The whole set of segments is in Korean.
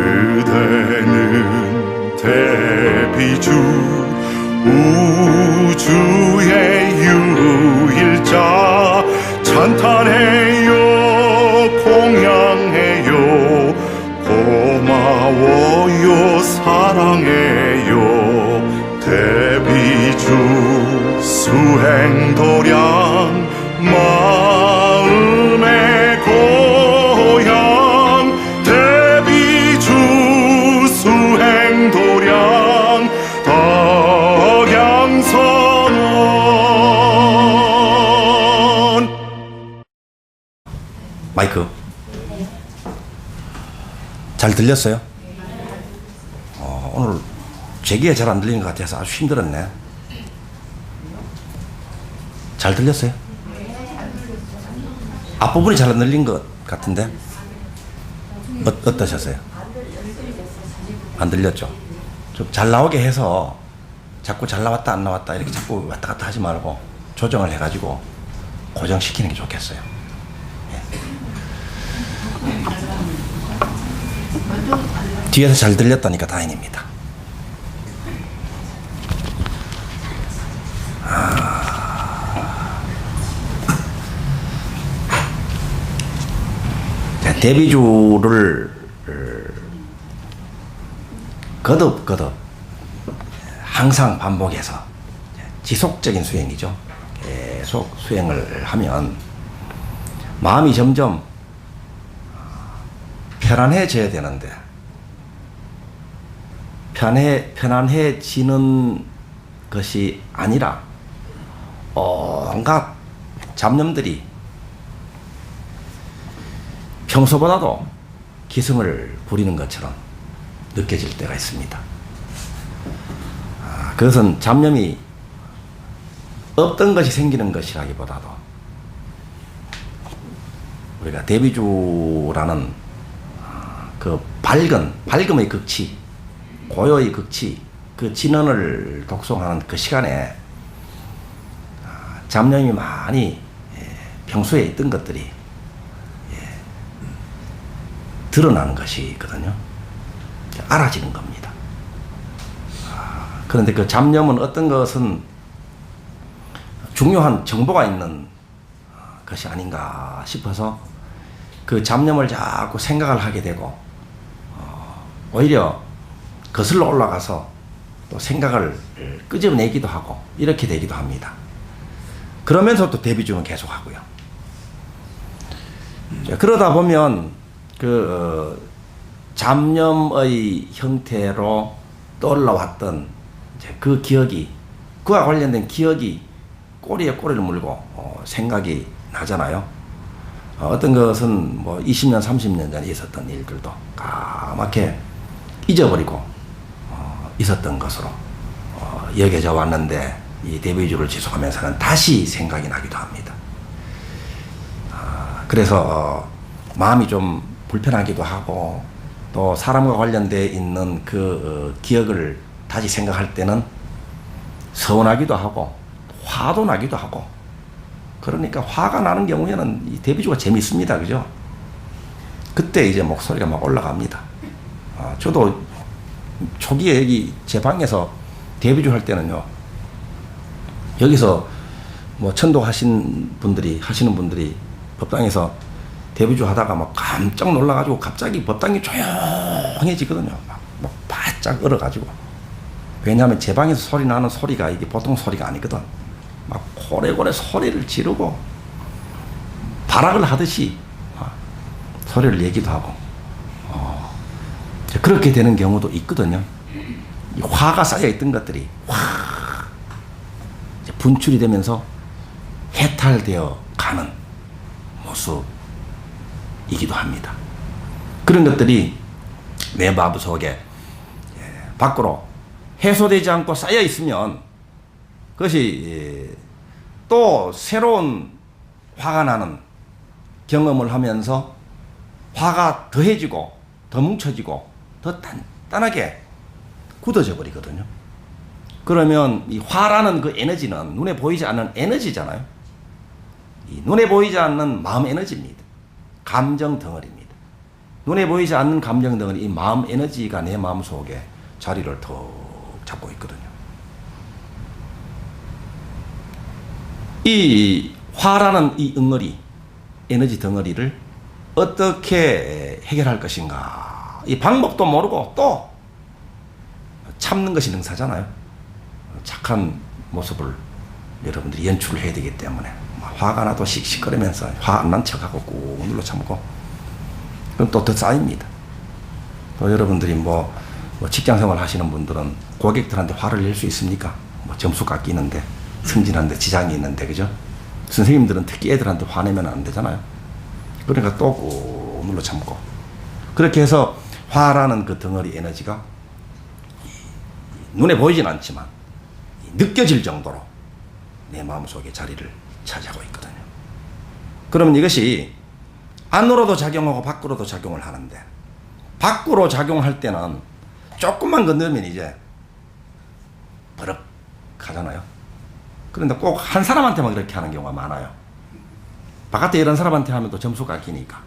그대는 대비주 우주의 유일자 찬탄해요 공양해요 고마워요 사랑해요 대비주 수행도량 마음의 고향 대비주 수행도량 덕양선원. 마이크 잘 들렸어요? 오늘 제기가 잘 안 들리는 것 같아서 아주 힘들었네. 잘 들렸어요? 앞부분이 잘 안 들린 것 같은데 어떠셨어요? 안 들렸죠? 좀 잘 나오게 해서 자꾸 잘 나왔다 안 나왔다 이렇게 자꾸 왔다 갔다 하지 말고 조정을 해가지고 고정시키는 게 좋겠어요. 뒤에서 잘 들렸다니까 다행입니다. 대비주를 거듭 항상 반복해서 지속적인 수행이죠. 계속 수행을 하면 마음이 점점 편안해져야 되는데 편안해지는 것이 아니라 온갖 잡념들이 평소보다도 기승을 부리는 것처럼 느껴질 때가 있습니다. 그것은 잡념이 없던 것이 생기는 것이라기보다도 우리가 대비주라는 그 밝음의 극치, 고요의 극치, 그 진언을 독송하는 그 시간에 잡념이 많이 평소에 있던 것들이 드러나는 것이 있거든요. 알아지는 겁니다. 그런데 그 잡념은 어떤 것은 중요한 정보가 있는 것이 아닌가 싶어서 그 잡념을 자꾸 생각을 하게 되고 오히려 거슬러 올라가서 또 생각을 끄집어내기도 하고 이렇게 되기도 합니다. 그러면서 또 대비주는 계속 하고요. 그러다 보면 그 잡념의 형태로 떠올라왔던 그 기억이, 그와 관련된 기억이 꼬리에 꼬리를 물고 생각이 나잖아요. 어떤 것은 뭐 20년, 30년 전에 있었던 일들도 까맣게 잊어버리고 있었던 것으로 여겨져 왔는데 이 대비주를 지속하면서는 다시 생각이 나기도 합니다. 그래서 마음이 좀 불편하기도 하고 또 사람과 관련되어 있는 그 기억을 다시 생각할 때는 서운하기도 하고 화도 나기도 하고 그러니까 화가 나는 경우에는 이 대비주가 재밌습니다. 그죠? 그때 이제 목소리가 막 올라갑니다. 저도 초기에 여기 제 방에서 대비주 할 때는요, 여기서 뭐 천도하시는 분들이 법당에서 대비주 하다가 막 깜짝 놀라가지고 갑자기 법당이 조용해지거든요. 막 바짝 얼어가지고. 왜냐하면 제 방에서 소리 나는 소리가 이게 보통 소리가 아니거든. 막 고래고래 소리를 지르고 발악을 하듯이 소리를 내기도 하고 그렇게 되는 경우도 있거든요. 이 화가 쌓여있던 것들이 확 분출이 되면서 해탈되어 가는 모습이기도 합니다. 그런 것들이 내 마음 속에 밖으로 해소되지 않고 쌓여 있으면 그것이 또 새로운 화가 나는 경험을 하면서 화가 더해지고 더 뭉쳐지고 더 단단하게 굳어져 버리거든요. 그러면 이 화라는 그 에너지는 눈에 보이지 않는 에너지잖아요. 이 눈에 보이지 않는 마음 에너지입니다. 감정 덩어리입니다. 눈에 보이지 않는 감정들은 이 마음 에너지가 내 마음 속에 자리를 턱 잡고 있거든요. 이 화라는 이 응어리, 에너지 덩어리를 어떻게 해결할 것인가. 이 방법도 모르고 또 참는 것이 능사잖아요. 착한 모습을 여러분들이 연출을 해야 되기 때문에 화가 나도 씩씩거리면서 화 안 난 척하고 꾹 눌러 참고 그럼 또 더 쌓입니다. 또 여러분들이 뭐 직장생활 하시는 분들은 고객들한테 화를 낼 수 있습니까? 뭐 점수 깎이는데 승진하는데 지장이 있는데 그죠? 선생님들은 특히 애들한테 화내면 안 되잖아요. 그러니까 또 꾹 눌러 참고 그렇게 해서 화라는 그 덩어리 에너지가 눈에 보이진 않지만 느껴질 정도로 내 마음속에 자리를 차지하고 있거든요. 그러면 이것이 안으로도 작용하고 밖으로도 작용을 하는데 밖으로 작용할 때는 조금만 건드리면 이제 버럭 하잖아요. 그런데 꼭 한 사람한테만 그렇게 하는 경우가 많아요. 바깥에 이런 사람한테 하면 또 점수 깎이니까.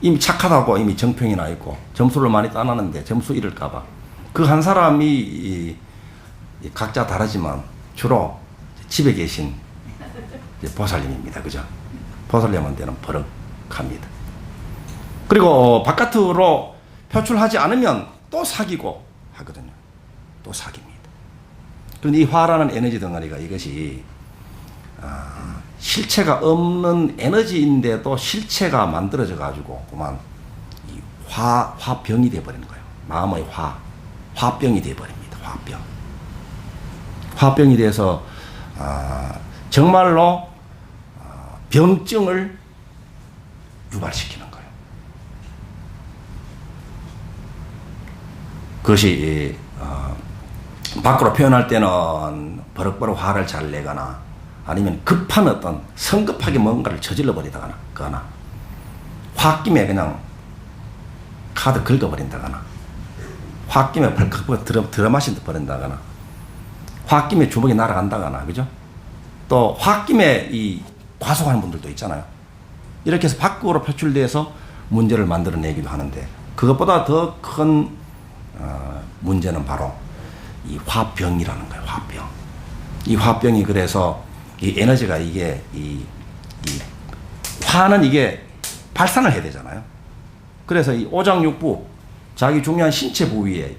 이미 착하다고 이미 정평이 나 있고 점수를 많이 따놨는데 점수 잃을까봐 그 한 사람이 각자 다르지만 주로 집에 계신 보살님입니다. 그죠? 보살님한테는 버럭합니다. 그리고 바깥으로 표출하지 않으면 또 사귀고 하거든요. 또 사깁니다. 그런데 이 화라는 에너지 덩어리가 이것이 실체가 없는 에너지인데도 실체가 만들어져 가지고 그만 이 화병이 되어 버리는 거예요. 마음의 화병이 되어 버립니다. 화병이 돼서 정말로 병증을 유발시키는 거예요. 그것이 밖으로 표현할 때는 버럭버럭 화를 잘 내거나 아니면 급한 어떤 성급하게 뭔가를 저질러 버리다거나 홧김에 그냥 카드 긁어버린다거나 홧김에 벌컥 들어마신 듯 버린다거나 홧김에 주먹이 날아간다거나 그죠? 또 홧김에 이 과속하는 분들도 있잖아요. 이렇게 해서 밖으로 표출돼서 문제를 만들어내기도 하는데 그것보다 더 큰 문제는 바로 이 화병이라는 거예요. 화병. 이 화병이 그래서 이 에너지가 이게 이 화는 이게 발산을 해야 되잖아요. 그래서 이 오장육부 자기 중요한 신체 부위에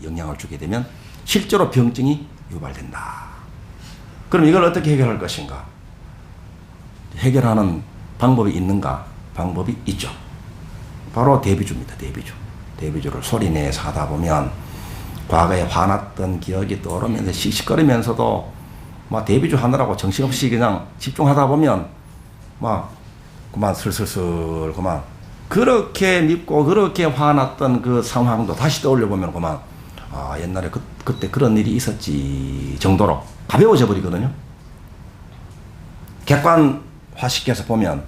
영향을 주게 되면 실제로 병증이 유발된다. 그럼 이걸 어떻게 해결할 것인가? 해결하는 방법이 있는가? 방법이 있죠. 바로 대비주입니다. 대비주를 소리내서 하다 보면 과거에 화났던 기억이 떠오르면서 씩씩거리면서도 막 대비주 하느라고 정신없이 그냥 집중하다 보면 막 그만 슬슬슬 그만 그렇게 밉고 그렇게 화났던 그 상황도 다시 떠올려 보면 그만 옛날에 그때 그런 일이 있었지 정도로 가벼워져 버리거든요. 객관화시켜서 보면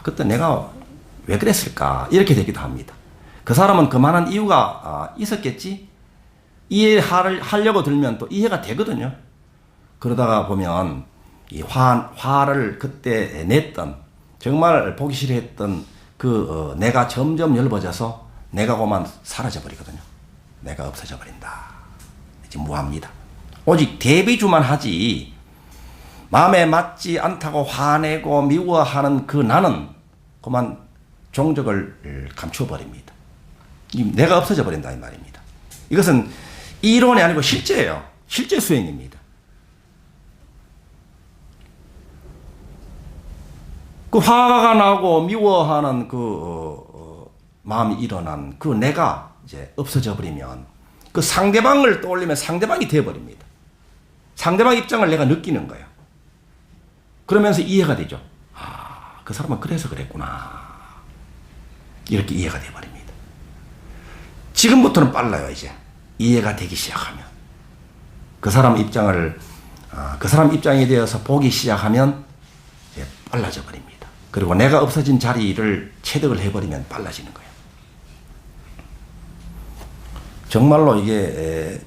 그때 내가 왜 그랬을까 이렇게 되기도 합니다. 그 사람은 그만한 이유가 있었겠지 이해하려고 들면 또 이해가 되거든요. 그러다가 보면 이 화를 그때 냈던 정말 보기 싫어했던 그 내가 점점 엷어져서 내가 그만 사라져 버리거든요. 내가 없어져 버린다. 이제 무합니다. 오직 대비주만 하지 마음에 맞지 않다고 화내고 미워하는 그 나는 그만 종적을 감추어 버립니다. 내가 없어져 버린다 이 말입니다. 이것은 이론이 아니고 실제예요. 실제 수행입니다. 그 화가 나고 미워하는 그 마음이 일어난 그 내가 이제 없어져 버리면 그 상대방을 떠올리면 상대방이 되어 버립니다. 상대방 입장을 내가 느끼는 거예요. 그러면서 이해가 되죠. 그 사람은 그래서 그랬구나. 이렇게 이해가 되어 버립니다. 지금부터는 빨라요. 이제 이해가 되기 시작하면 그 사람 입장을 그 사람 입장에 대해서 보기 시작하면 이제 빨라져 버립니다. 그리고 내가 없어진 자리를 체득을 해버리면 빨라지는 거예요. 정말로 이게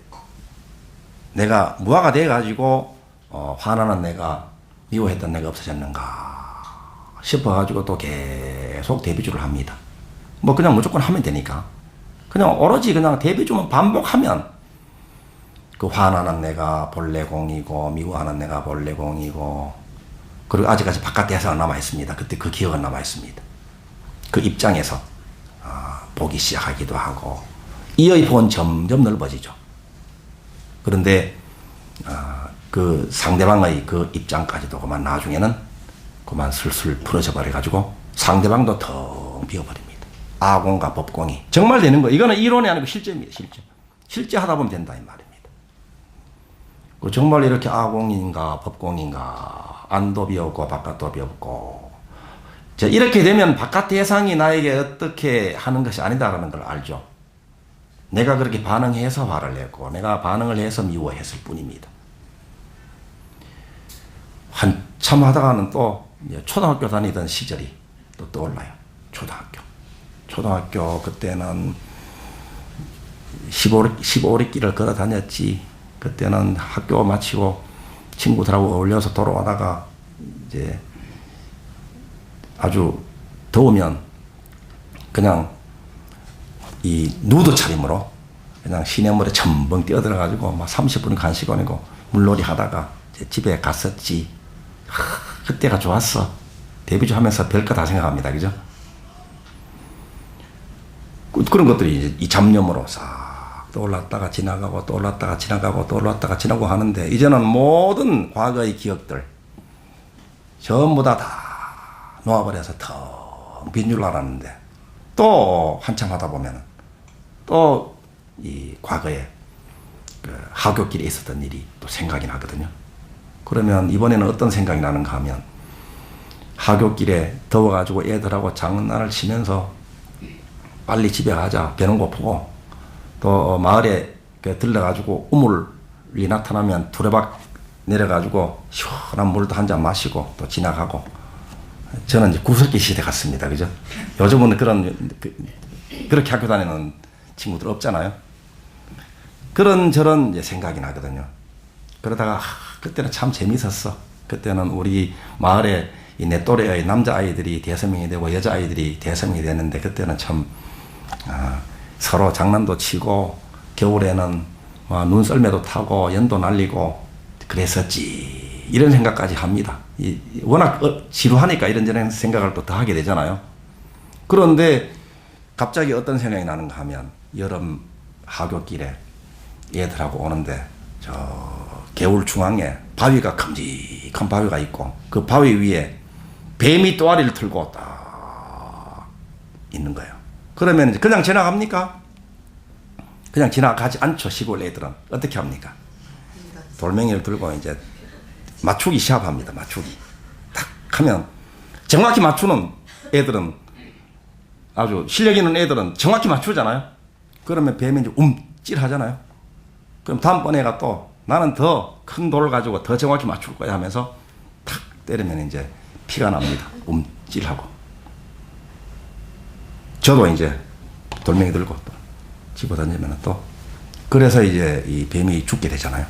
내가 무화가 돼가지고 화나는 내가 미워했던 내가 없어졌는가 싶어가지고 또 계속 데뷔주를 합니다. 뭐 그냥 무조건 하면 되니까. 그냥 오로지 그냥 데뷔주만 반복하면 그 화나는 내가 본래 공이고 미워하는 내가 본래 공이고 그리고 아직까지 바깥 대사가 남아있습니다. 그때 그 기억은 남아있습니다. 그 입장에서 보기 시작하기도 하고 이의 폭은 점점 넓어지죠. 그런데 그 상대방의 그 입장까지도 그만 나중에는 그만 슬슬 풀어져 버려가지고 상대방도 텅 비어버립니다. 아공과 법공이 정말 되는 거. 이거는 이론이 아니고 실제입니다. 실제 하다 보면 된다 이 말입니다. 그 정말 이렇게 아공인가 법공인가 안도 비었고 바깥도 비었고 이렇게 되면 바깥 대상이 나에게 어떻게 하는 것이 아니다라는 걸 알죠. 내가 그렇게 반응해서 화를 냈고 내가 반응을 해서 미워했을 뿐입니다. 한참 하다가는 또 초등학교 다니던 시절이 또 떠올라요. 초등학교 그때는 15리 길을 걸어 다녔지. 그때는 학교 마치고 친구들하고 어울려서 돌아오다가 이제 아주 더우면 그냥 이 누드 차림으로 그냥 시냇물에 첨벙 뛰어들어가지고 막 30분 간식거리고 물놀이 하다가 이제 집에 갔었지. 그때가 좋았어. 데뷔주 하면서 별거 다 생각합니다. 그죠? 그런 것들이 이제 이 잡념으로 싹 또 올랐다가 지나가고 또 올랐다가 지나가고 또 올랐다가 지나고 하는데 이제는 모든 과거의 기억들 전부 다 놓아버려서 텅 빈 줄 알았는데 또 한참 하다 보면 또 이 과거에 그 하굣길에 있었던 일이 또 생각이 나거든요. 그러면 이번에는 어떤 생각이 나는가 하면 하굣길에 더워가지고 애들하고 장난을 치면서 빨리 집에 가자 배는 고프고 또 마을에 들러가지고 우물이 나타나면 두레박 내려가지고 시원한 물도 한 잔 마시고 또 지나가고 저는 이제 구석기 시대 같습니다. 그죠? 요즘은 그렇게 학교 다니는 친구들 없잖아요. 그런저런 이제 생각이 나거든요. 그러다가 그때는 참 재밌었어. 그때는 우리 마을에 내 또래의 남자아이들이 대서명이 되고 여자아이들이 대서명이 되는데 그때는 참 서로 장난도 치고 겨울에는 눈썰매도 타고 연도 날리고 그랬었지. 이런 생각까지 합니다. 워낙 지루하니까 이런저런 생각을 또 더 하게 되잖아요. 그런데 갑자기 어떤 생각이 나는가 하면 여름 하굣길에 애들하고 오는데 저 개울 중앙에 바위가 큼직한 바위가 있고 그 바위 위에 뱀이 또아리를 틀고 딱 있는 거예요. 그러면 그냥 지나갑니까? 그냥 지나가지 않죠. 시골 애들은 어떻게 합니까? 돌멩이를 들고 이제 맞추기 시합합니다. 맞추기 탁 하면 정확히 맞추는 애들은 아주 실력 있는 애들은 정확히 맞추잖아요. 그러면 뱀이 이제 움찔하잖아요. 그럼 다음번에가 또 나는 더 큰 돌을 가지고 더 정확히 맞출 거야 하면서 탁 때리면 이제 피가 납니다. 움찔하고. 저도 이제 돌멩이 들고 또 집어 던지면 또 그래서 이제 이 뱀이 죽게 되잖아요.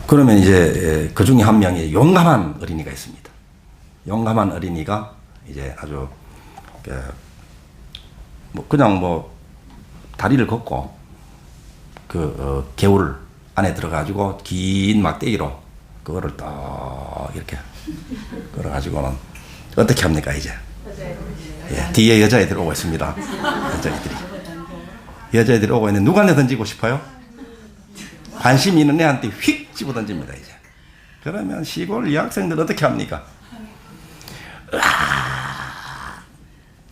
그러면 이제 그 중에 한 명이 용감한 어린이가 있습니다. 용감한 어린이가 이제 아주 그냥 다리를 걷고 개울 안에 들어가지고 긴 막대기로 그거를 딱 이렇게 걸어가지고는 어떻게 합니까 이제? 예, 뒤에 여자애들 오고 있습니다. 여자애들이 오고 있는데 누구한테 던지고 싶어요? 관심 있는 애한테 휙 집어 던집니다 이제. 그러면 시골 여학생들 어떻게 합니까?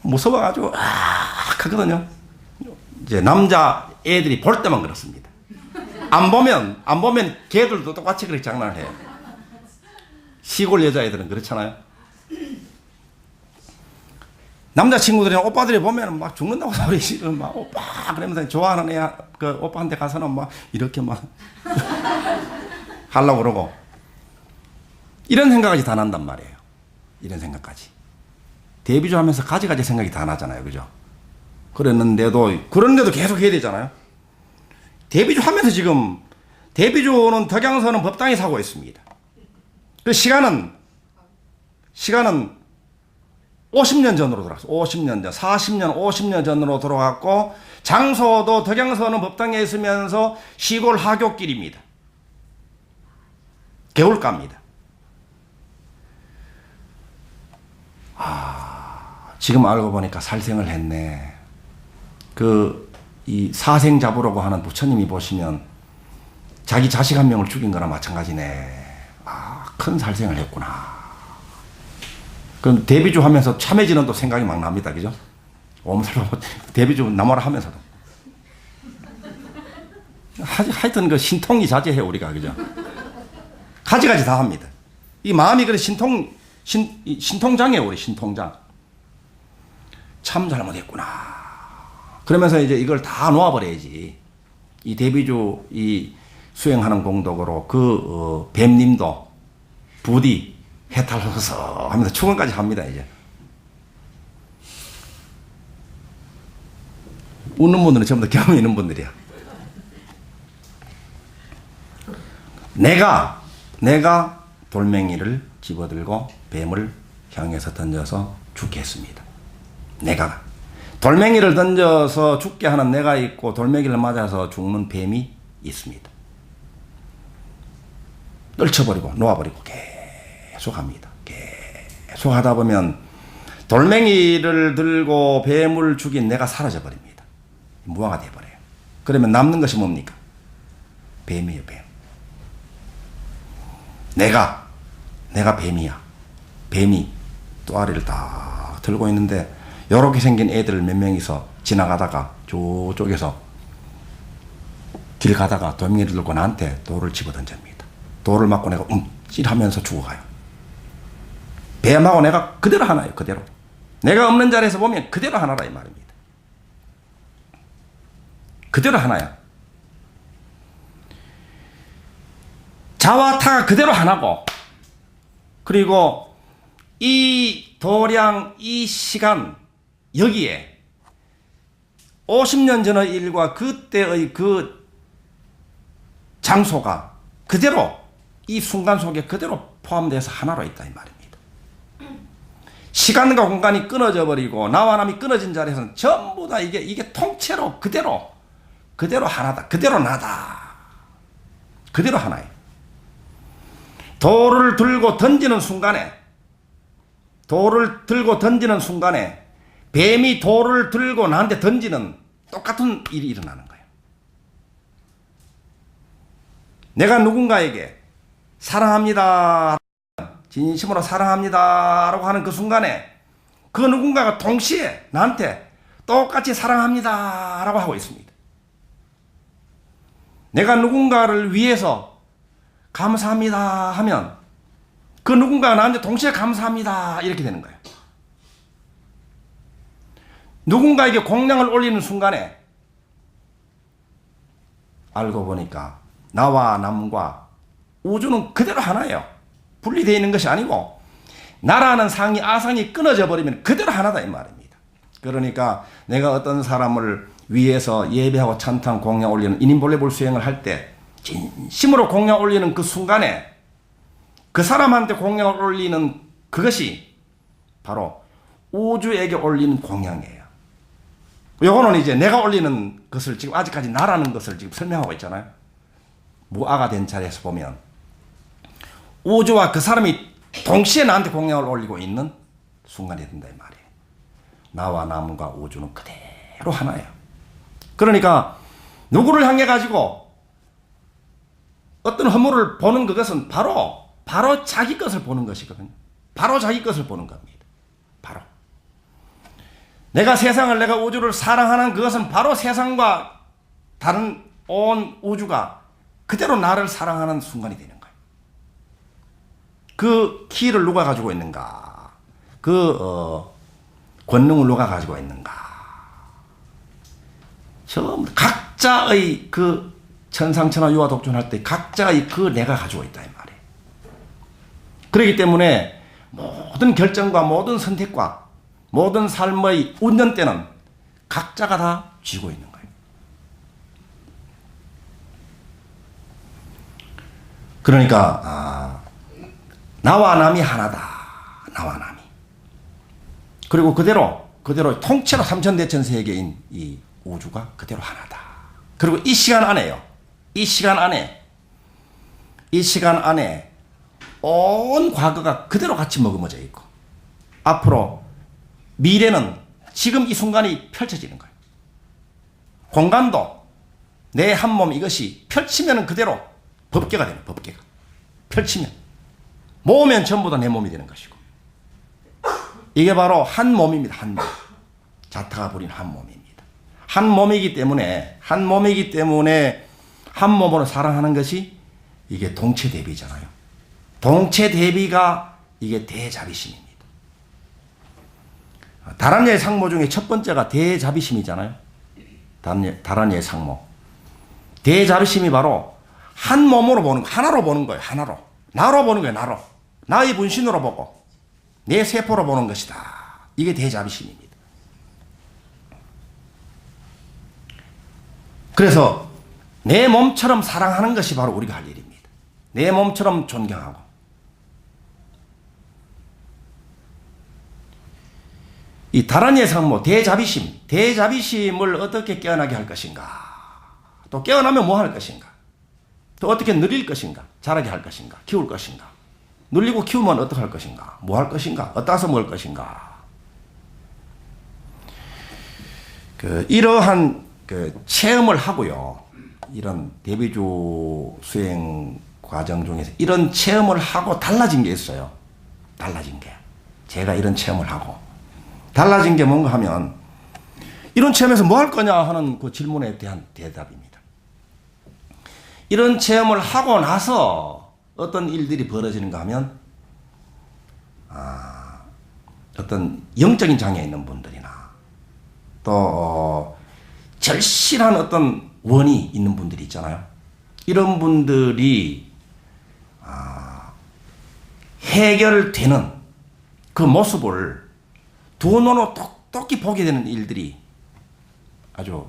무서워가지고 하거든요. 이제 남자 애들이 볼 때만 그렇습니다. 안 보면 걔들도 똑같이 그렇게 장난을 해요. 시골 여자애들은 그렇잖아요. 남자친구들이나 오빠들이 보면 막 죽는다고 소리 지르고 막 오빠 그러면서 좋아하는 애 그 오빠한테 가서는 막 이렇게 막 하려고 그러고 이런 생각까지 다 난단 말이에요. 이런 생각까지. 데뷔주 하면서 가지가지 생각이 다 나잖아요. 그죠? 그랬는데도 계속 해야 되잖아요. 데뷔주 하면서 지금 데뷔주는 덕양서는 법당에 사고 있습니다. 그 시간은 50년 전으로 돌아갔어. 50년 전, 40년, 50년 전으로 돌아갔고, 장소도 덕양서는 법당에 있으면서 시골 하굣길입니다. 개울가입니다. 지금 알고 보니까 살생을 했네. 이 사생 잡으라고 하는 부처님이 보시면 자기 자식 한 명을 죽인 거나 마찬가지네. 큰 살생을 했구나. 그럼 대비주 하면서 참해지는 또 생각이 막 납니다. 그죠? 대비주 나무라 하면서도. 하여튼 그 신통이 자제해, 우리가. 그죠? 가지가지 다 합니다. 이 마음이 그래 신통장이에요, 우리 신통장. 참 잘못했구나. 그러면서 이제 이걸 다 놓아버려야지. 이 대비주 수행하는 공덕으로 뱀님도 부디 해탈하소서 하면서 축원까지 합니다, 이제. 웃는 분들은 전부 다 경험이 있는 분들이야. 내가 돌멩이를 집어들고 뱀을 향해서 던져서 죽게 했습니다. 내가. 돌멩이를 던져서 죽게 하는 내가 있고 돌멩이를 맞아서 죽는 뱀이 있습니다. 떨쳐버리고 놓아버리고 계속 합니다. 계속 하다 보면 돌멩이를 들고 뱀을 죽인 내가 사라져 버립니다. 무화가 돼버려요. 그러면 남는 것이 뭡니까? 뱀이에요, 뱀. 내가 뱀이야. 뱀이 또아리를 다 들고 있는데 요렇게 생긴 애들 몇 명이서 지나가다가 저쪽에서 길 가다가 돌멩이를 들고 나한테 돌을 집어던집니다. 돌을 맞고 내가 찔하면서 죽어가요. 뱀하고 내가 그대로 하나예요. 그대로. 내가 없는 자리에서 보면 그대로 하나라 이 말입니다. 그대로 하나야. 자와 타가 그대로 하나고, 그리고 이 도량, 이 시간, 여기에 50년 전의 일과 그때의 그 장소가 그대로 이 순간 속에 그대로 포함돼서 하나로 있다 이 말입니다. 시간과 공간이 끊어져 버리고 나와 남이 끊어진 자리에서는 전부 다 이게 통째로 그대로 하나다. 그대로 나다. 그대로 하나예요. 돌을 들고 던지는 순간에 뱀이 돌을 들고 나한테 던지는 똑같은 일이 일어나는 거예요. 내가 누군가에게 사랑합니다, 진심으로 사랑합니다 라고 하는 그 순간에 그 누군가가 동시에 나한테 똑같이 사랑합니다 라고 하고 있습니다. 내가 누군가를 위해서 감사합니다 하면 그 누군가가 나한테 동시에 감사합니다 이렇게 되는 거예요. 누군가에게 공양을 올리는 순간에 알고 보니까 나와 남과 우주는 그대로 하나예요. 분리되어 있는 것이 아니고 나라는 상이 아상이 끊어져 버리면 그대로 하나다 이 말입니다. 그러니까 내가 어떤 사람을 위해서 예배하고 찬탄 공양 올리는 인인볼레볼 수행을 할 때 진심으로 공양 올리는 그 순간에 그 사람한테 공양을 올리는 그것이 바로 우주에게 올리는 공양이에요. 요거는 이제 내가 올리는 것을 지금 아직까지 나라는 것을 지금 설명하고 있잖아요. 무아가 된 자리에서 보면 우주와 그 사람이 동시에 나한테 공양을 올리고 있는 순간이 된다 이 말이에요. 나와 남과 우주는 그대로 하나예요. 그러니까 누구를 향해 가지고 어떤 허물을 보는 그것은 바로 자기 것을 보는 것이거든요. 바로 자기 것을 보는 겁니다. 바로. 내가 세상을, 내가 우주를 사랑하는 그것은 바로 세상과 다른 온 우주가 그대로 나를 사랑하는 순간이 되는 거예요. 그 키를 누가 가지고 있는가? 권능을 누가 가지고 있는가? 전부 각자의 그 천상천하 유화 독존할 때 각자의 그 내가 가지고 있다 이 말이에요. 그렇기 때문에 모든 결정과 모든 선택과 모든 삶의 운전대는 각자가 다 쥐고 있는 거예요. 그러니까 나와 남이 하나다. 나와 남이. 그리고 그대로 통째로 삼천대천 세계인 이 우주가 그대로 하나다. 그리고 이 시간 안에요. 이 시간 안에 온 과거가 그대로 같이 머금어져 있고 앞으로 미래는 지금 이 순간이 펼쳐지는 거예요. 공간도 내 한 몸 이것이 펼치면 그대로 법계가 되는 법계가. 펼치면. 모으면 전부 다 내 몸이 되는 것이고. 이게 바로 한 몸입니다. 한 몸. 자타가 부린 한 몸입니다. 한 몸이기 때문에 한 몸으로 사랑하는 것이 이게 동체대비잖아요. 동체대비가 이게 대자비심입니다. 다란예의 상모 중에 첫 번째가 대자비심이잖아요. 다란예의 상모. 대자비심이 바로 한 몸으로 보는 거, 하나로 보는 거예요. 하나로. 나로 보는 거예요. 나로. 나의 분신으로 보고 내 세포로 보는 것이다. 이게 대자비심입니다. 그래서 내 몸처럼 사랑하는 것이 바로 우리가 할 일입니다. 내 몸처럼 존경하고. 이 다란예의 상모, 대자비심을 어떻게 깨어나게 할 것인가? 또 깨어나면 뭐 할 것인가? 또 어떻게 늘릴 것인가? 자라게 할 것인가? 키울 것인가? 늘리고 키우면 어떻게 할 것인가? 뭐 할 것인가? 어디서 먹을 것인가? 이러한 체험을 하고요. 이런 대비주 수행 과정 중에서 이런 체험을 하고 달라진 게 있어요. 달라진 게. 제가 이런 체험을 하고. 달라진 게 뭔가 하면 이런 체험에서 뭐 할 거냐 하는 그 질문에 대한 대답입니다. 이런 체험을 하고 나서 어떤 일들이 벌어지는가 하면 어떤 영적인 장애 있는 분들이나 또 절실한 어떤 원이 있는 분들이 있잖아요. 이런 분들이 해결되는 그 모습을 두 눈으로 똑똑히 보게 되는 일들이 아주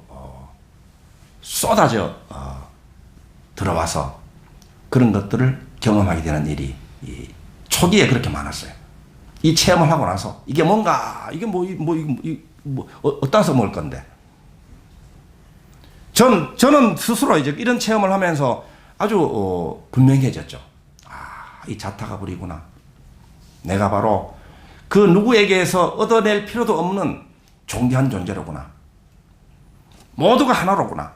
쏟아져 들어와서 그런 것들을 경험하게 되는 일이 초기에 그렇게 많았어요. 이 체험을 하고 나서 이게 뭔가 이게 어디서 먹을 건데 저는 스스로 이제 이런 체험을 하면서 아주 분명해졌죠. 이 자타가 불이구나. 내가 바로 그 누구에게서 얻어낼 필요도 없는 존귀한 존재로구나. 모두가 하나로구나.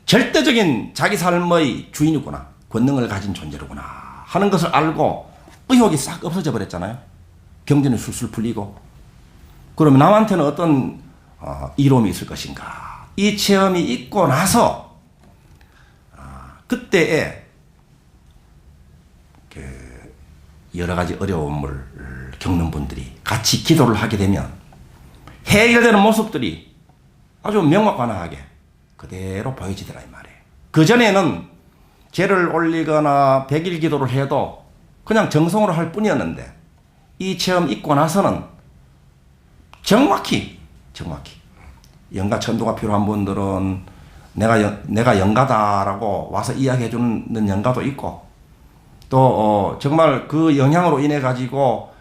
절대적인 자기 삶의 주인이구나. 권능을 가진 존재로구나 하는 것을 알고 의욕이 싹 없어져 버렸잖아요. 경전이 술술 풀리고. 그러면 남한테는 어떤 이로움이 있을 것인가. 이 체험이 있고 나서 그때에 여러 가지 어려움을 겪는 분들이 같이 기도를 하게 되면 해결되는 모습들이 아주 명확관하게 그대로 보여지더라 이 말이에요. 그전에는 죄를 올리거나 백일 기도를 해도 그냥 정성으로 할 뿐이었는데 이 체험 있고 나서는 정확히 영가 천도가 필요한 분들은 내가 영가다라고 와서 이야기해 주는 영가도 있고 또 정말 그 영향으로 인해 가지고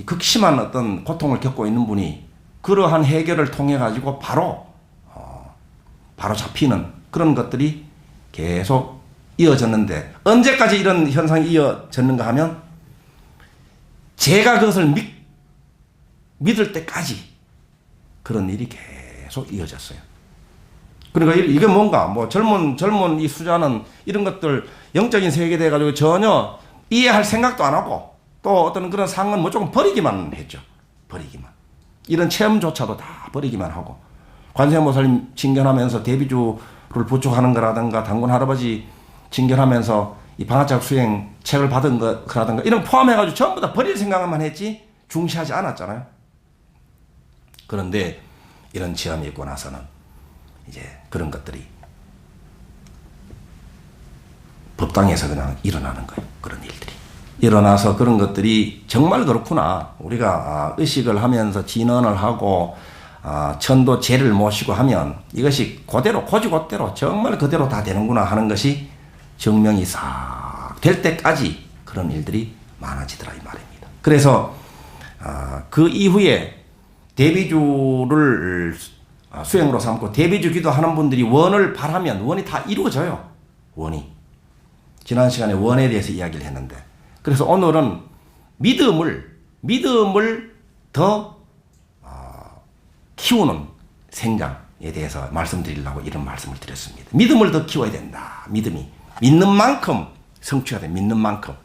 극심한 어떤 고통을 겪고 있는 분이 그러한 해결을 통해 가지고 바로 잡히는 그런 것들이 계속 이어졌는데 언제까지 이런 현상이 이어졌는가 하면 제가 그것을 믿을 때까지 그런 일이 계속 이어졌어요. 그러니까 이게 뭔가 뭐 젊은 이 수자는 이런 것들 영적인 세계에 대해 가지고 전혀 이해할 생각도 안 하고 또 어떤 그런 상은 무조건 버리기만 했죠. 버리기만. 이런 체험조차도 다 버리기만 하고 관세음보살님 징견하면서 대비주를 부축하는 거라든가 당군 할아버지 징견하면서 이 방아짝 수행 책을 받은 거라든가 이런 포함해가지고 전부 다 버릴 생각만 했지 중시하지 않았잖아요. 그런데 이런 체험이 있고 나서는 이제 그런 것들이 법당에서 그냥 일어나는 거예요. 그런 일들이. 일어나서 그런 것들이 정말 그렇구나. 우리가 의식을 하면서 진언을 하고 천도 제를 모시고 하면 이것이 그대로 고지고대로 정말 그대로 다 되는구나 하는 것이 증명이 싹 될 때까지 그런 일들이 많아지더라 이 말입니다. 그래서 그 이후에 대비주를 수행으로 삼고 대비주 기도하는 분들이 원을 바라면 원이 다 이루어져요. 원이. 지난 시간에 원에 대해서 이야기를 했는데, 그래서 오늘은 믿음을 더 키우는 생장에 대해서 말씀드리려고 이런 말씀을 드렸습니다. 믿음을 더 키워야 된다. 믿음이 믿는 만큼 성취가 돼. 믿는 만큼.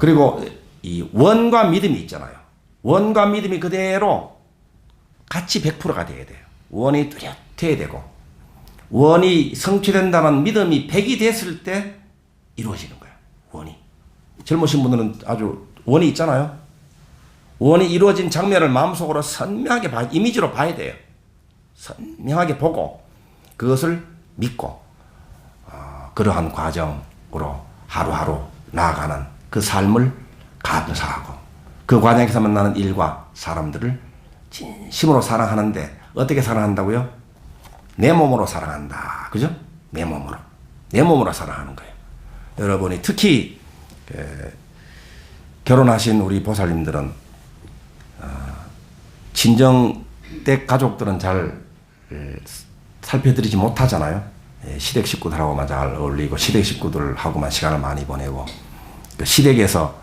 그리고 이 원과 믿음이 있잖아요. 원과 믿음이 그대로 같이 100%가 돼야 돼요. 원이 뚜렷해야 되고, 원이 성취된다는 믿음이 100이 됐을 때 이루어지는 거예요. 원이. 젊으신 분들은 아주 원이 있잖아요. 원이 이루어진 장면을 마음속으로 선명하게 이미지로 봐야 돼요. 선명하게 보고 그것을 믿고 그러한 과정으로 하루하루 나아가는 그 삶을 감사하고, 그 과정에서 만나는 일과 사람들을 진심으로 사랑하는데, 어떻게 사랑한다고요? 내 몸으로 사랑한다. 그죠? 내 몸으로 사랑하는 거예요. 여러분이 특히 결혼하신 우리 보살님들은 친정댁 가족들은 잘 살펴드리지 못하잖아요. 시댁 식구들하고만 잘 어울리고 시댁 식구들하고만 시간을 많이 보내고 시댁에서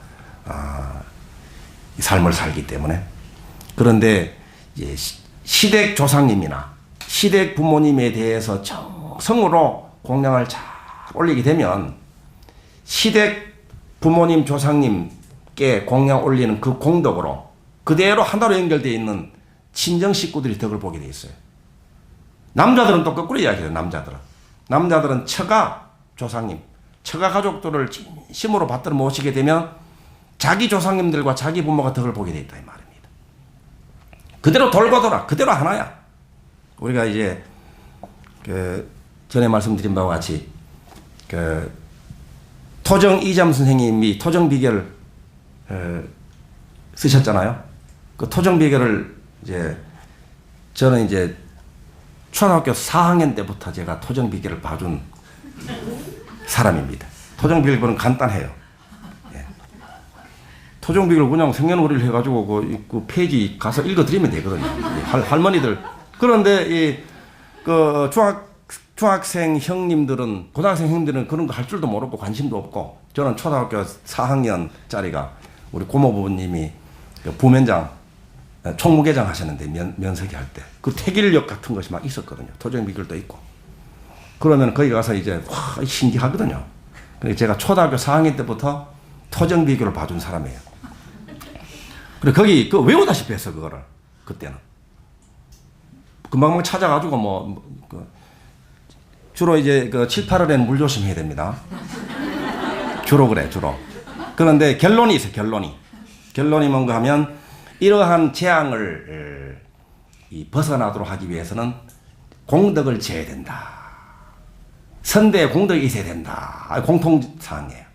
삶을 살기 때문에. 그런데 이제 시댁 조상님이나 시댁 부모님에 대해서 정성으로 공양을 잘 올리게 되면 시댁 부모님 조상님께 공양 올리는 그 공덕으로 그대로 하나로 연결되어 있는 친정 식구들이 덕을 보게 돼 있어요. 남자들은 또 거꾸로 이야기해요. 남자들은 처가 조상님, 처가 가족들을 진심으로 받들어 모시게 되면 자기 조상님들과 자기 부모가 덕을 보게 돼 있다 이 말입니다. 그대로 돌고 돌아, 그대로 하나야. 우리가 이제 전에 말씀드린 바와 같이 토정 이잠 선생님이 토정 비결을 쓰셨잖아요. 그 토정 비결을 이제 저는 이제 초등학교 4학년 때부터 제가 토정 비결을 봐준 사람입니다. 토정 비결은 간단해요. 예. 토정 비결 그냥 생년월일 해가지고 그 페이지 가서 읽어드리면 되거든요. 할머니들. 그런데 그 중학생 형님들은, 고등학생 형님들은 그런 거 할 줄도 모르고 관심도 없고, 저는 초등학교 4학년짜리가 우리 고모부님이 부면장, 총무계장 하셨는데 면석이 할 때 그 태길력 같은 것이 막 있었거든요. 토정 비결도 있고. 그러면 거기 가서 이제 와 신기하거든요. 그래서 제가 초등학교 4학년 때부터 토정 비결을 봐준 사람이에요. 그리고 거기 외우다시피 했어 그거를. 그때는 금방 찾아가지고 주로 이제 7, 8월에는 물 조심해야 됩니다. 주로. 그런데 결론이 있어요. 결론이 뭔가 하면 이러한 재앙을 벗어나도록 하기 위해서는 공덕을 지어야 된다. 선대에 공덕이 있어야 된다. 공통사항이에요.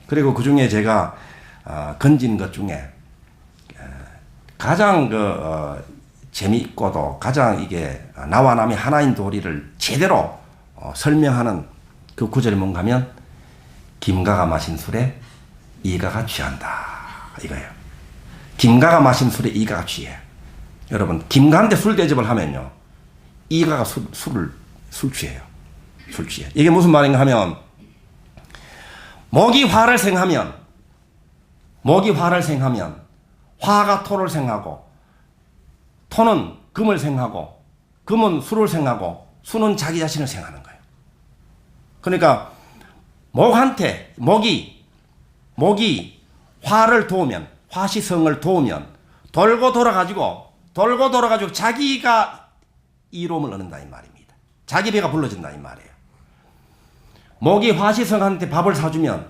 그리고 그 중에 제가 건진 것 중에 가장 재미있고도 가장 이게 나와 남이 하나인 도리를 제대로 설명하는 그 구절이 뭔가 하면 김가가 마신 술에 이가가 취한다. 이거예요. 김가가 마신 술에 이가가 취해. 여러분, 김가한테 술 대접을 하면요, 이가가 술 취해요. 이게 무슨 말인가 하면, 목이 화를 생하면 화가 토를 생하고, 토는 금을 생하고, 금은 수를 생하고, 수는 자기 자신을 생하는 거예요. 그러니까 목이 화를 도우면, 화시성을 도우면 돌고 돌아가지고 자기가 이로움을 얻는다 이 말입니다. 자기 배가 불러진다 이 말이에요. 목이 화시성한테 밥을 사주면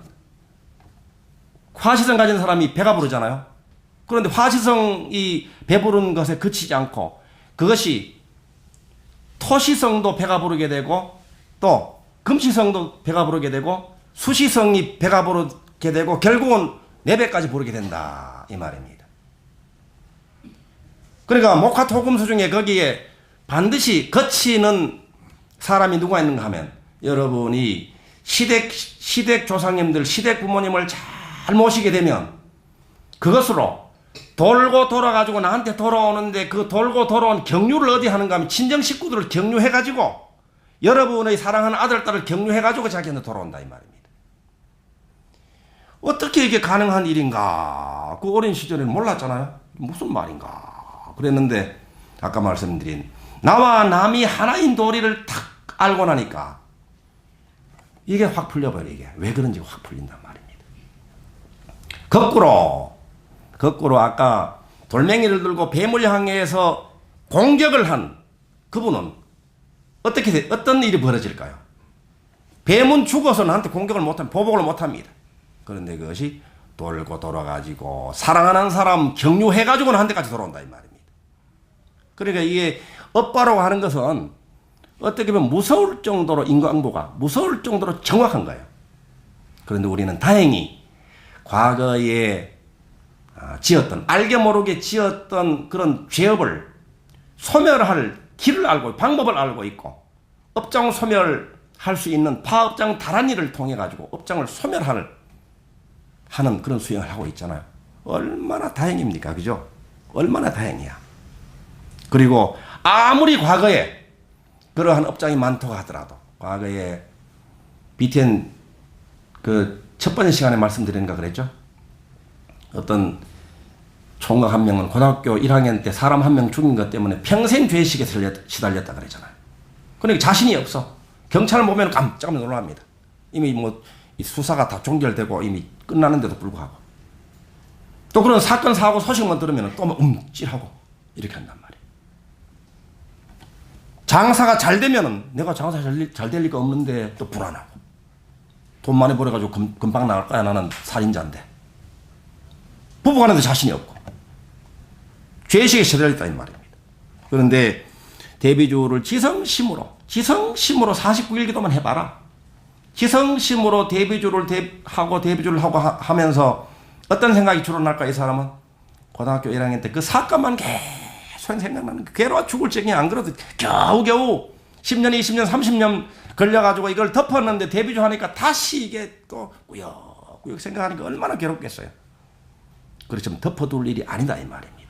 화시성 가진 사람이 배가 부르잖아요. 그런데 화시성이 배부른 것에 그치지 않고 그것이 토시성도 배가 부르게 되고 또 금시성도 배가 부르게 되고 수시성이 배가 부르게 되고 결국은 4배까지 부르게 된다 이 말입니다. 그러니까 목화토금수 중에 거기에 반드시 거치는 사람이 누가 있는가 하면 여러분이 시댁 조상님들, 시댁 부모님을 잘 모시게 되면 그것으로 돌고 돌아가지고 나한테 돌아오는데 그 돌고 돌아온 경유를 어디 하는가 하면 친정 식구들을 경유해가지고 여러분의 사랑하는 아들, 딸을 경유해가지고 자기한테 돌아온다 이 말입니다. 어떻게 이게 가능한 일인가? 그 어린 시절에는 몰랐잖아요. 무슨 말인가? 그랬는데 아까 말씀드린 나와 남이 하나인 도리를 탁 알고 나니까 이게 확 풀려버려. 이게 왜 그런지 확 풀린단 말입니다. 거꾸로 아까 돌멩이를 들고 뱀을 향해서 공격을 한 그분은 어떤 일이 벌어질까요? 뱀은 죽어서 나한테 공격을 못하면 보복을 못합니다. 그런데 그것이 돌고 돌아가지고 사랑하는 사람 경유해가지고 나한테까지 돌아온다 이 말입니다. 그러니까 이게 업바라고 하는 것은 어떻게 보면 무서울 정도로 인과응보가 무서울 정도로 정확한 거예요. 그런데 우리는 다행히 과거에 지었던 알게 모르게 지었던 그런 죄업을 소멸할 길을 알고 방법을 알고 있고 업장 소멸할 수 있는 파업장 다란이를 통해 가지고 업장을 소멸하는 그런 수행을 하고 있잖아요. 얼마나 다행입니까? 그죠? 얼마나 다행이야. 그리고 아무리 과거에 그러한 업장이 많다고 하더라도 과거에 BTN 그 첫 번째 시간에 말씀드리는가 그랬죠? 어떤 총각 한 명은 고등학교 1학년 때 사람 한 명 죽인 것 때문에 평생 죄의식에 시달렸다 그랬잖아요. 그러니까 자신이 없어. 경찰을 보면 깜짝 놀랍니다. 이미 뭐 수사가 다 종결되고 이미 끝나는데도 불구하고 또 그런 사건 사고 소식만 들으면 또 움찔하고 이렇게 한단 말이에요. 장사가 잘 되면은 내가 장사 잘 될 리가 없는데 또 불안하고 돈 많이 벌어가지고 금방 나갈 거야 나는 살인자인데 부부간에도 자신이 없고 죄의식에 시달렸다 이 말입니다. 그런데 대비주를 지성심으로 49일 기도만 해봐라. 지성심으로 대비주를 하고 하면서 어떤 생각이 주로 날까 이 사람은 고등학교 1학년 때 그 사건만 계속 생각나는 괴로워 죽을 적이 안 그래도 겨우겨우 10년, 20년, 30년 걸려가지고 이걸 덮었는데 대비주 하니까 다시 이게 또 꾸역꾸역 생각하니까 얼마나 괴롭겠어요. 그렇지만 덮어둘 일이 아니다 이 말입니다.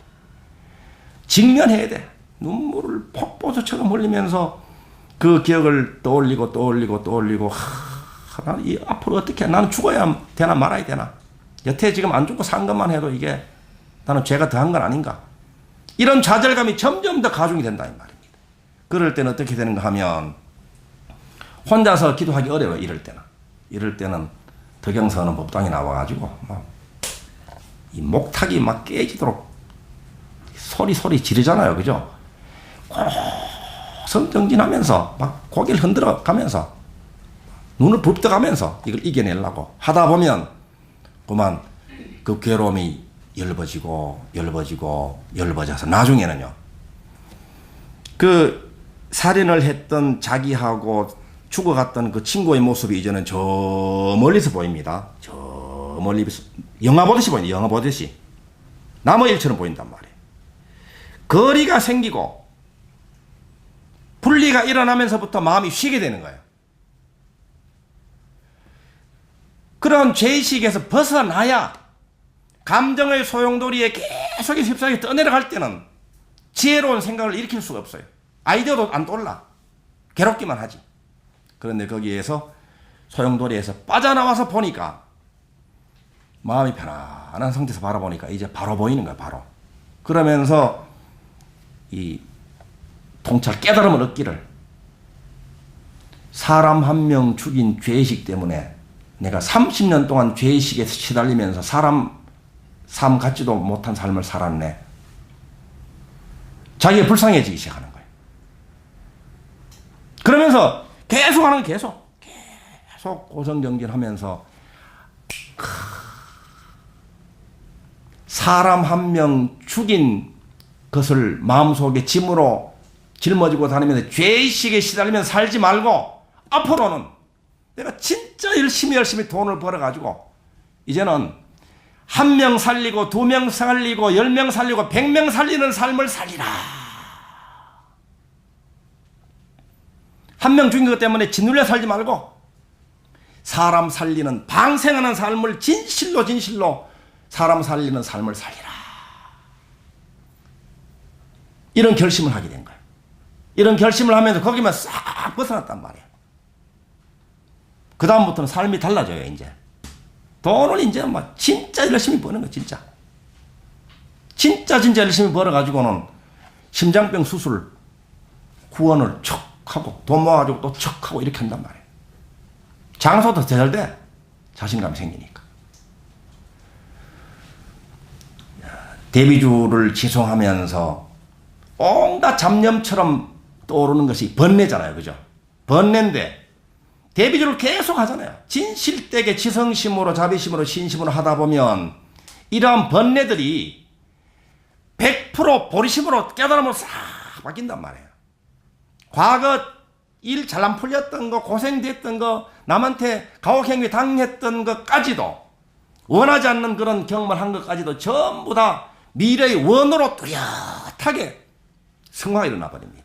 직면해야 돼. 눈물을 폭포수처럼 흘리면서 그 기억을 떠올리고 앞으로 어떻게 나는 죽어야 되나 말아야 되나 여태 지금 안 죽고 산 것만 해도 이게 나는 죄가 더한 건 아닌가 이런 좌절감이 점점 더 가중이 된다 이 말입니다. 그럴 때는 어떻게 되는가 하면 혼자서 기도하기 어려워요. 이럴 때는 덕영서는 법당에 나와가지고 이 목탁이 막 깨지도록 소리 지르잖아요. 그죠? 성정진하면서 막 고개를 흔들어 가면서 눈을 부릅떠 가면서 이걸 이겨내려고 하다 보면 그만 그 괴로움이 열버져서 나중에는요. 그 살인을 했던 자기하고 죽어갔던 그 친구의 모습이 이제는 저 멀리서 보입니다. 저 멀리서 영화 보듯이 보입니다. 영화 보듯이 남의 일처럼 보인단 말이에요. 거리가 생기고 분리가 일어나면서부터 마음이 쉬게 되는 거예요. 그런 죄의식에서 벗어나야 감정의 소용돌이에 계속 휩싸여 떠내려갈 때는 지혜로운 생각을 일으킬 수가 없어요. 아이디어도 안 떠올라. 괴롭기만 하지. 그런데 거기에서 소용돌이에서 빠져나와서 보니까 마음이 편안한 상태에서 바라보니까 이제 바로 보이는 거야. 바로. 그러면서 이 통찰 깨달음을 얻기를 사람 한 명 죽인 죄의식 때문에 내가 30년 동안 죄의식에 시달리면서 삶 같지도 못한 삶을 살았네. 자기가 불쌍해지기 시작하는 거예요. 그러면서 계속 하는 계속 고성정진하면서 사람 한 명 죽인 것을 마음속에 짐으로 짊어지고 다니면서 죄의식에 시달리면서 살지 말고 앞으로는 내가 진짜 열심히 돈을 벌어가지고 이제는 1명 살리고 2명 살리고 10명 살리고 100명 살리는 삶을 살리라. 1명 죽인 것 때문에 짓눌려 살지 말고 사람 살리는 방생하는 삶을 진실로 사람 살리는 삶을 살리라. 이런 결심을 하게 된 거예요. 이런 결심을 하면서 거기만 싹 벗어났단 말이에요. 그 다음부터는 삶이 달라져요. 이제 돈을 이제 막 진짜 열심히 버는 거 진짜 열심히 벌어가지고는 심장병 수술 구원을 척 하고 돈 모아가지고 또 척 하고 이렇게 한단 말이에요. 장소도 제절돼. 자신감이 생기니까. 데뷔주를 지송하면서 온갖 잡념처럼 떠오르는 것이 번뇌잖아요. 그죠? 번뇌인데 데뷔주를 계속 하잖아요. 진실되게 지성심으로 자비심으로 신심으로 하다 보면 이러한 번뇌들이 100% 보리심으로 깨달음으로 싹 바뀐단 말이에요. 과거 일 잘 안 풀렸던 거, 고생됐던 거, 남한테 가혹행위 당했던 것까지도 원하지 않는 그런 경험을 한 것까지도 전부 다 미래의 원으로 뚜렷하게 승화가 일어나 버립니다.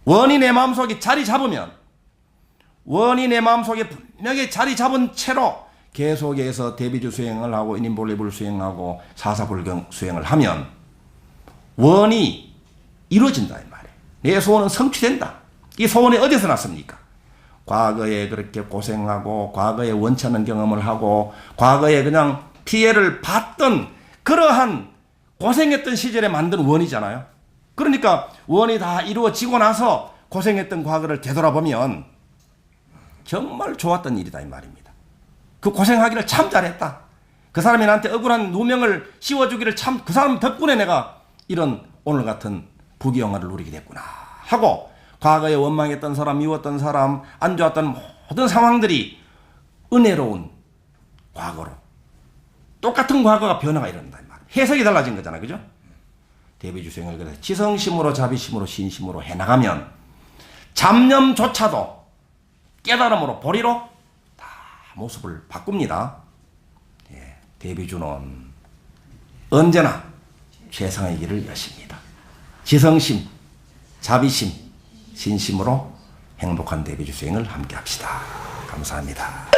원이 내 마음속에 자리 잡으면 원이 내 마음속에 분명히 자리 잡은 채로 계속해서 대비주 수행을 하고 인인볼리불 수행하고 사사불경 수행을 하면 원이 이루어진다 이 말이에요. 내 소원은 성취된다. 이 소원이 어디서 났습니까? 과거에 그렇게 고생하고 과거에 원치 않는 경험을 하고 과거에 그냥 피해를 받던 그러한 고생했던 시절에 만든 원이잖아요. 그러니까 원이 다 이루어지고 나서 고생했던 과거를 되돌아보면 정말 좋았던 일이다 이 말입니다. 그 고생하기를 참 잘했다. 그 사람이 나한테 억울한 누명을 씌워주기를 참 그 사람 덕분에 내가 이런 오늘 같은 부귀영화를 누리게 됐구나 하고 과거에 원망했던 사람, 미웠던 사람, 안 좋았던 모든 상황들이 은혜로운 과거로 똑같은 과거가 변화가 일어난다 이 말. 해석이 달라진 거잖아요. 그죠? 대비주 수행을 그래서 지성심으로 자비심으로 신심으로 해나가면 잡념조차도 깨달음으로 보리로 다 모습을 바꿉니다. 예, 대비주는 언제나 최상의 길을 여십니다. 지성심, 자비심, 신심으로 행복한 대비주 수행을 함께 합시다. 감사합니다.